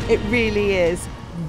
It really is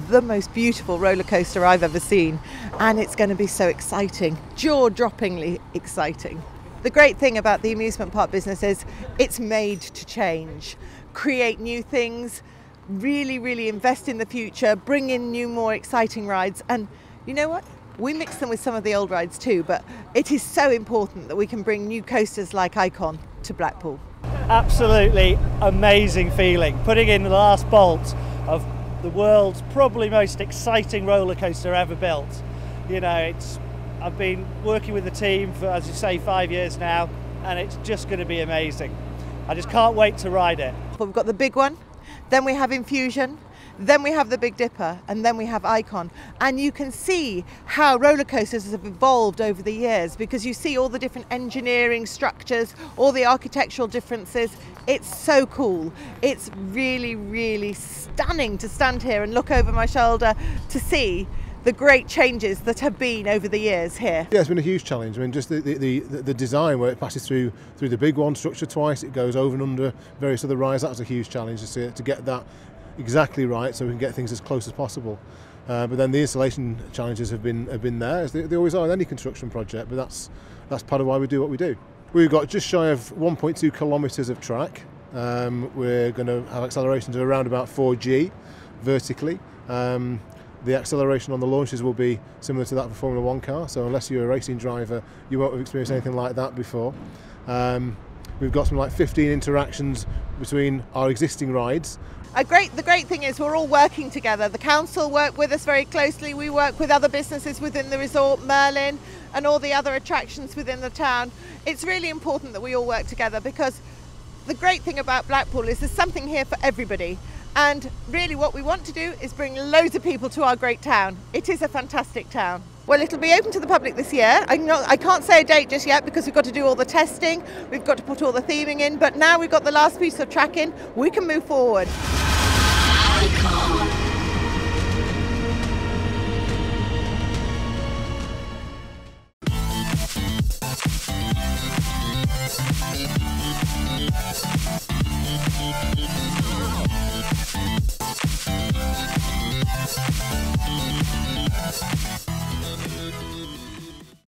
the most beautiful roller coaster I've ever seen, and it's going to be so exciting, jaw-droppingly exciting. The great thing about the amusement park business is it's made to change, create new things, really invest in the future, bring in new, more exciting rides. And you know what? We mix them with some of the old rides too, but it is so important that we can bring new coasters like Icon to Blackpool. Absolutely amazing feeling, putting in the last bolt of the world's probably most exciting roller coaster ever built. You know, I've been working with the team for, as you say, 5 years now, and it's just going to be amazing. I just can't wait to ride it. We've got the big one, then we have Infusion, then we have the Big Dipper, and then we have Icon. And you can see how roller coasters have evolved over the years, because you see all the different engineering structures, all the architectural differences. It's so cool. It's really stunning to stand here and look over my shoulder to see the great changes that have been over the years here. Yeah, it's been a huge challenge. I mean, just the design where it passes through the big one structure twice, it goes over and under various other rides. That was a huge challenge to get that exactly right, so we can get things as close as possible. But then the installation challenges have been there, as they always are in any construction project. But that's part of why we do what we do. We've got just shy of 1.2 kilometres of track. We're going to have accelerations of around about 4G vertically. The acceleration on the launches will be similar to that of a Formula 1 car, so unless you're a racing driver, you won't have experienced anything like that before. We've got something like 15 interactions between our existing rides. The great thing is we're all working together. The council work with us very closely. We work with other businesses within the resort, Merlin, and all the other attractions within the town. It's really important that we all work together, because the great thing about Blackpool is there's something here for everybody. And really what we want to do is bring loads of people to our great town. It is a fantastic town. Well, it'll be open to the public this year. I can't say a date just yet, because we've got to do all the testing, we've got to put all the theming in, but now we've got the last piece of track in, we can move forward. Icon.